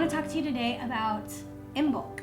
want to talk to you today about Imbolc.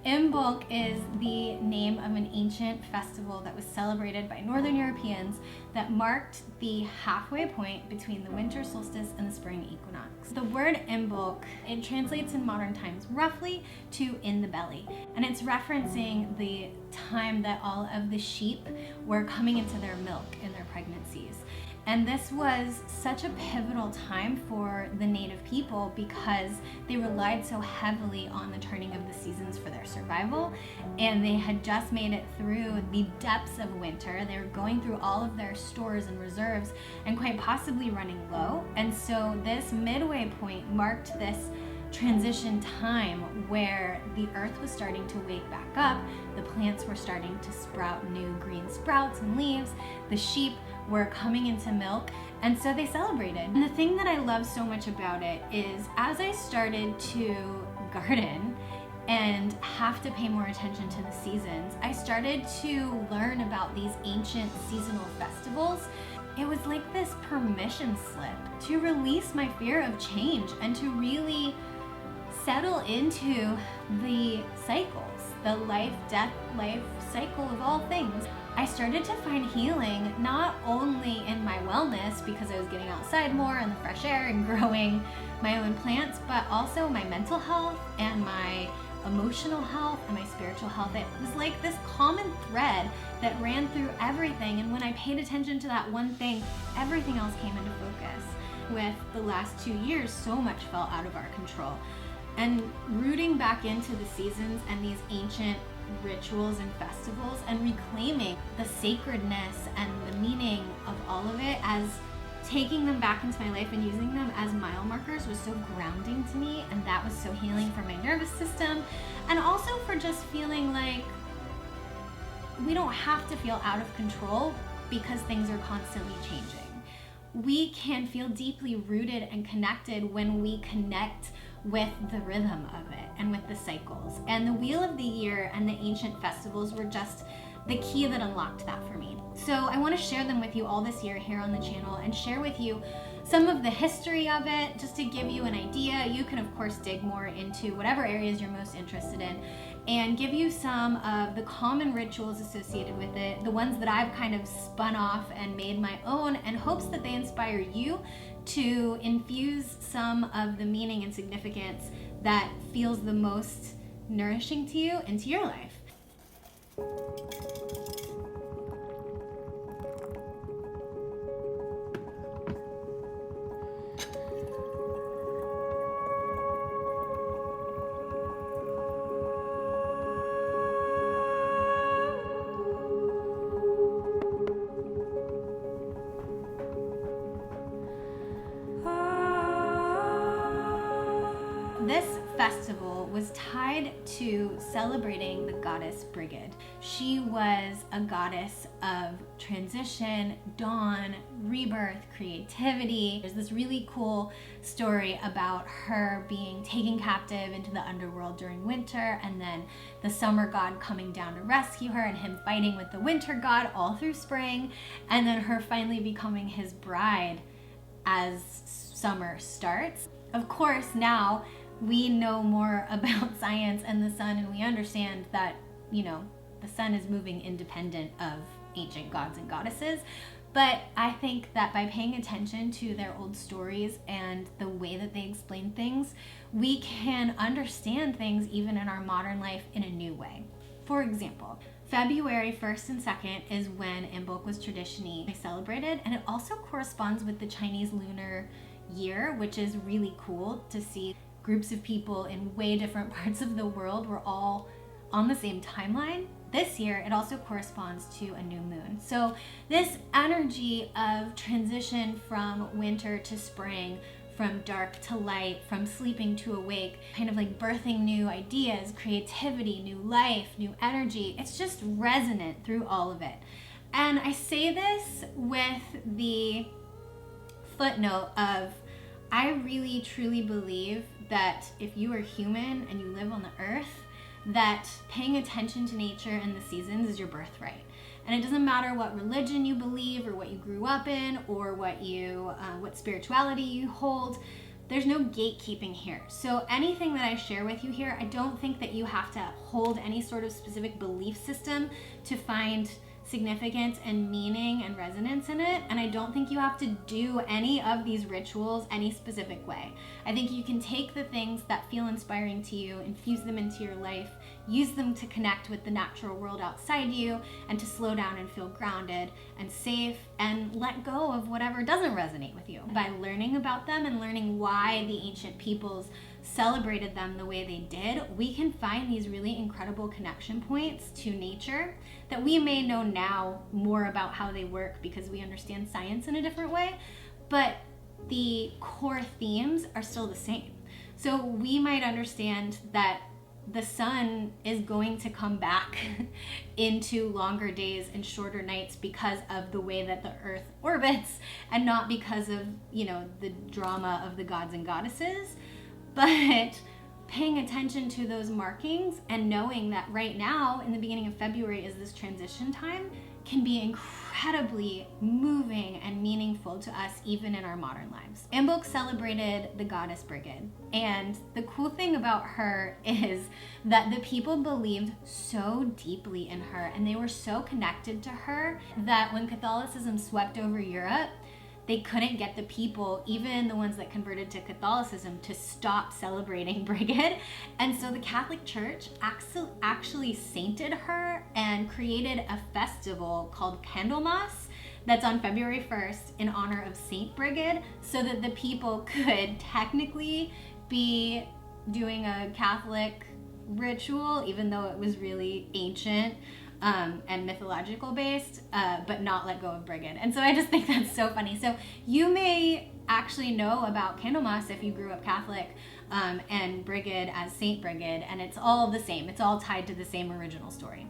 Imbolc is the name of an ancient festival that was celebrated by Northern Europeans that marked the halfway point between the winter solstice and the spring equinox. The word Imbolc, it translates in modern times roughly to in the belly, and it's referencing the time that all of the sheep were coming into their milk in their pregnancies. And this was such a pivotal time for the native people because they relied so heavily on the turning of the seasons for their survival. And they had just made it through the depths of winter. They were going through all of their stores and reserves and quite possibly running low. And so this midway point marked this transition time where the earth was starting to wake back up, the plants were starting to sprout new green sprouts and leaves, the sheep were coming into milk, and so they celebrated. And the thing that I love so much about it is as I started to garden and have to pay more attention to the seasons, I started to learn about these ancient seasonal festivals. It was like this permission slip to release my fear of change and to really settle into the cycles, the life, death, life cycle of all things. I started to find healing not only in my wellness because I was getting outside more in the fresh air and growing my own plants, but also my mental health and my emotional health and my spiritual health. It was like this common thread that ran through everything, and when I paid attention to that one thing, everything else came into focus. With the last 2 years, so much fell out of our control. And rooting back into the seasons and these ancient rituals and festivals and reclaiming the sacredness and the meaning of all of it, as taking them back into my life and using them as mile markers, was so grounding to me, and that was so healing for my nervous system, and also for just feeling like we don't have to feel out of control because things are constantly changing. We can feel deeply rooted and connected when we connect with the rhythm of it and with the cycles. And the Wheel of the Year and the ancient festivals were just the key that unlocked that for me. So I want to share them with you all this year here on the channel and share with you some of the history of it, just to give you an idea. You can of course dig more into whatever areas you're most interested in and give you some of the common rituals associated with it, the ones that I've kind of spun off and made my own, in hopes that they inspire you to infuse some of the meaning and significance that feels the most nourishing to you into your life. This festival was tied to celebrating the goddess Brigid. She was a goddess of transition, dawn, rebirth, creativity. There's this really cool story about her being taken captive into the underworld during winter, and then the summer god coming down to rescue her, and him fighting with the winter god all through spring, and then her finally becoming his bride as summer starts. Of course, now we know more about science and the sun, and we understand that, the sun is moving independent of ancient gods and goddesses. But I think that by paying attention to their old stories and the way that they explain things, we can understand things even in our modern life in a new way. For example, February 1st and 2nd is when Imbolc was traditionally celebrated, and it also corresponds with the Chinese lunar year, which is really cool to see. Groups of people in way different parts of the world were all on the same timeline. This year, it also corresponds to a new moon. So this energy of transition from winter to spring, from dark to light, from sleeping to awake, kind of like birthing new ideas, creativity, new life, new energy, it's just resonant through all of it. And I say this with the footnote of, I really truly believe that if you are human and you live on the earth, that paying attention to nature and the seasons is your birthright. And it doesn't matter what religion you believe or what you grew up in or what spirituality you hold, there's no gatekeeping here. So anything that I share with you here, I don't think that you have to hold any sort of specific belief system to find significance and meaning and resonance in it. And I don't think you have to do any of these rituals any specific way. I think you can take the things that feel inspiring to you, infuse them into your life, use them to connect with the natural world outside you, and to slow down and feel grounded and safe, and let go of whatever doesn't resonate with you. By learning about them and learning why the ancient peoples celebrated them the way they did, we can find these really incredible connection points to nature that we may know now more about how they work because we understand science in a different way, but the core themes are still the same. So we might understand that the sun is going to come back into longer days and shorter nights because of the way that the earth orbits, and not because of, the drama of the gods and goddesses. But paying attention to those markings and knowing that right now in the beginning of February is this transition time can be incredibly moving and meaningful to us even in our modern lives. Imbolc celebrated the goddess Brigid, and the cool thing about her is that the people believed so deeply in her and they were so connected to her that when Catholicism swept over Europe, they couldn't get the people, even the ones that converted to Catholicism, to stop celebrating Brigid. And so the Catholic Church actually sainted her and created a festival called Candlemas that's on February 1st in honor of Saint Brigid, so that the people could technically be doing a Catholic ritual, even though it was really ancient and mythological based, but not let go of Brigid. And so I just think that's so funny. So you may actually know about Candlemas if you grew up Catholic, and Brigid as Saint Brigid, and it's all the same. It's all tied to the same original story.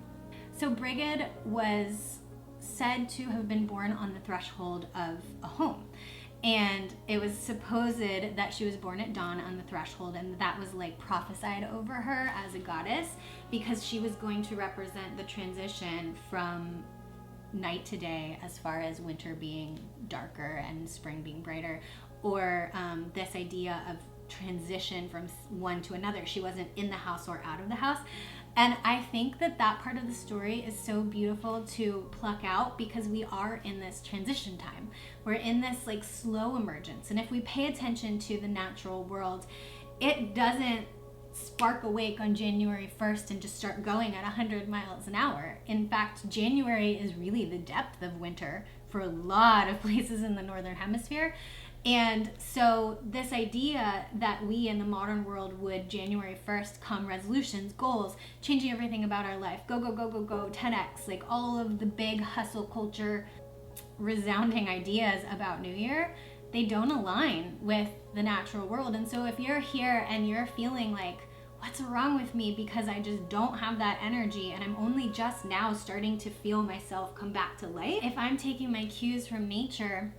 So Brigid was said to have been born on the threshold of a home. And it was supposed that she was born at dawn on the threshold, and that was like prophesied over her as a goddess because she was going to represent the transition from night to day, as far as winter being darker and spring being brighter, or this idea of transition from one to another. She wasn't in the house or out of the house. And I think that that part of the story is so beautiful to pluck out because we are in this transition time. We're in this like slow emergence. And if we pay attention to the natural world, it doesn't spark awake on January 1st and just start going at 100 miles an hour. In fact, January is really the depth of winter for a lot of places in the Northern Hemisphere. And so this idea that we in the modern world would January 1st come resolutions, goals, changing everything about our life, go, go, go, go, go, 10x, like all of the big hustle culture resounding ideas about New Year, they don't align with the natural world. And so if you're here and you're feeling like, what's wrong with me because I just don't have that energy and I'm only just now starting to feel myself come back to life, if I'm taking my cues from nature,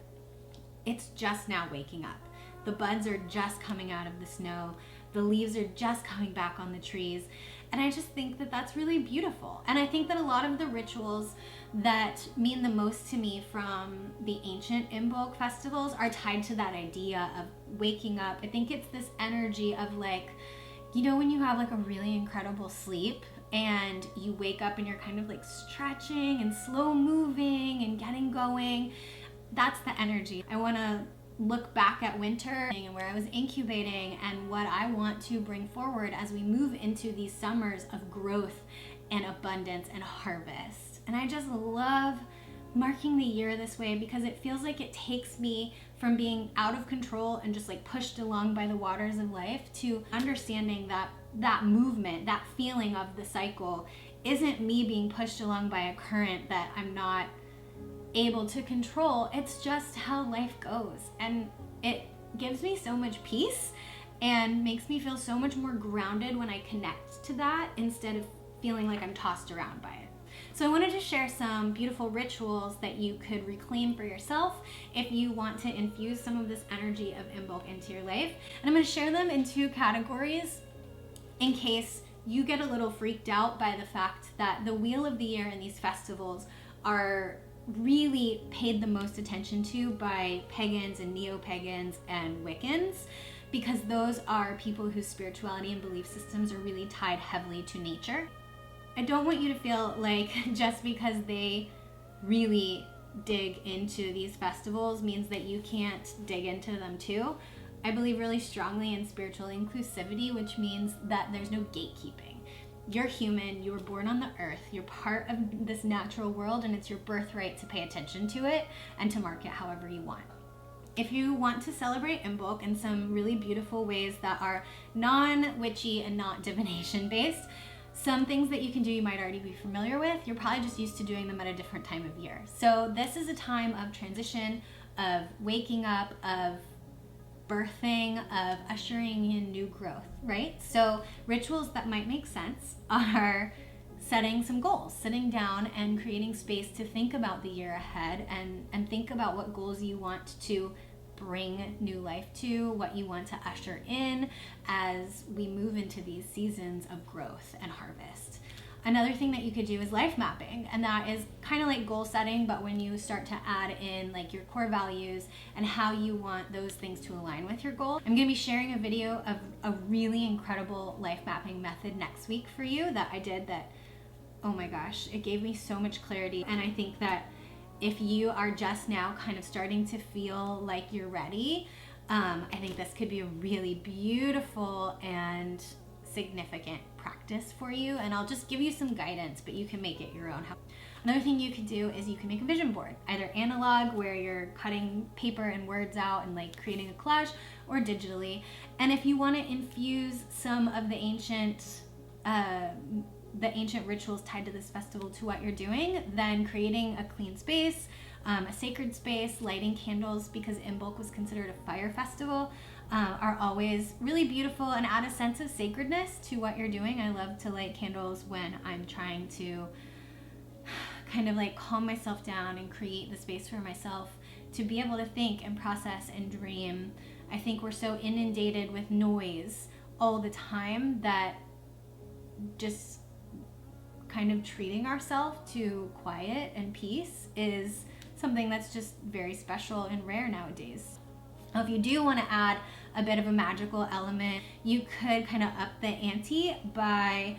it's just now waking up. The buds are just coming out of the snow. The leaves are just coming back on the trees. And I just think that that's really beautiful. And I think that a lot of the rituals that mean the most to me from the ancient Imbolc festivals are tied to that idea of waking up. I think it's this energy of like, when you have like a really incredible sleep and you wake up and you're kind of like stretching and slow moving and getting going. That's the energy. I want to look back at winter and where I was incubating and what I want to bring forward as we move into these summers of growth and abundance and harvest. And I just love marking the year this way because it feels like it takes me from being out of control and just like pushed along by the waters of life to understanding that that movement, that feeling of the cycle isn't me being pushed along by a current that I'm not able to control. It's just how life goes, and it gives me so much peace and makes me feel so much more grounded when I connect to that instead of feeling like I'm tossed around by it. So I wanted to share some beautiful rituals that you could reclaim for yourself if you want to infuse some of this energy of Imbolc into your life. And I'm going to share them in two categories in case you get a little freaked out by the fact that the wheel of the year in these festivals are really paid the most attention to by pagans and neo-pagans and Wiccans, because those are people whose spirituality and belief systems are really tied heavily to nature. I don't want you to feel like just because they really dig into these festivals means that you can't dig into them too. I believe really strongly in spiritual inclusivity, which means that there's no gatekeeping. You're human, you were born on the earth, you're part of this natural world, and it's your birthright to pay attention to it and to mark it however you want. If you want to celebrate Imbolc in some really beautiful ways that are non-witchy and not divination based, some things that you can do you might already be familiar with. You're probably just used to doing them at a different time of year. So this is a time of transition, of waking up, of birthing, of ushering in new growth, right? So rituals that might make sense are setting some goals, sitting down and creating space to think about the year ahead and think about what goals you want to bring new life to, what you want to usher in as we move into these seasons of growth and harvest. Another thing that you could do is life mapping, and that is kind of like goal setting, but when you start to add in like your core values and how you want those things to align with your goal. I'm going to be sharing a video of a really incredible life mapping method next week for you that I did that, oh my gosh, it gave me so much clarity. And I think that if you are just now kind of starting to feel like you're ready, I think this could be a really beautiful and significant practice for you, and I'll just give you some guidance, but you can make it your own. Another thing you could do is you can make a vision board, either analog where you're cutting paper and words out and like creating a collage, or digitally. And if you want to infuse some of the ancient rituals tied to this festival to what you're doing, then creating a clean space, a sacred space, lighting candles, because Imbolc was considered a fire festival, are always really beautiful and add a sense of sacredness to what you're doing. I love to light candles when I'm trying to kind of like calm myself down and create the space for myself to be able to think and process and dream. I think we're so inundated with noise all the time that just kind of treating ourselves to quiet and peace is something that's just very special and rare nowadays. Now, if you do want to add a bit of a magical element, you could kind of up the ante by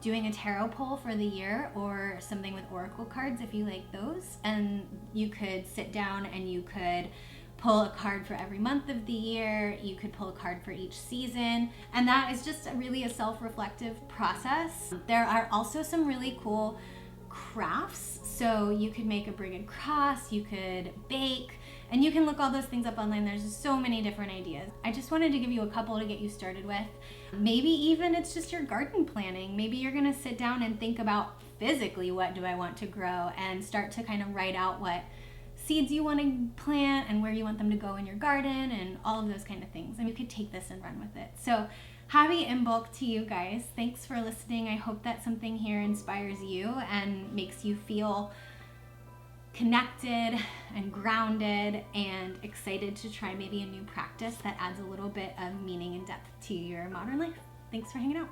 doing a tarot pull for the year, or something with oracle cards if you like those. And you could sit down and you could pull a card for every month of the year. You could pull a card for each season. And that is just really a self-reflective process. There are also some really cool crafts. So you could make a brigade cross, you could bake, and you can look all those things up online. There's just so many different ideas. I just wanted to give you a couple to get you started with. Maybe even it's just your garden planning. Maybe you're gonna sit down and think about physically, what do I want to grow, and start to kind of write out what seeds you want to plant and where you want them to go in your garden and all of those kind of things. And you could take this and run with it. So happy Imbolc to you guys. Thanks for listening. I hope that something here inspires you and makes you feel connected and grounded and excited to try maybe a new practice that adds a little bit of meaning and depth to your modern life. Thanks for hanging out.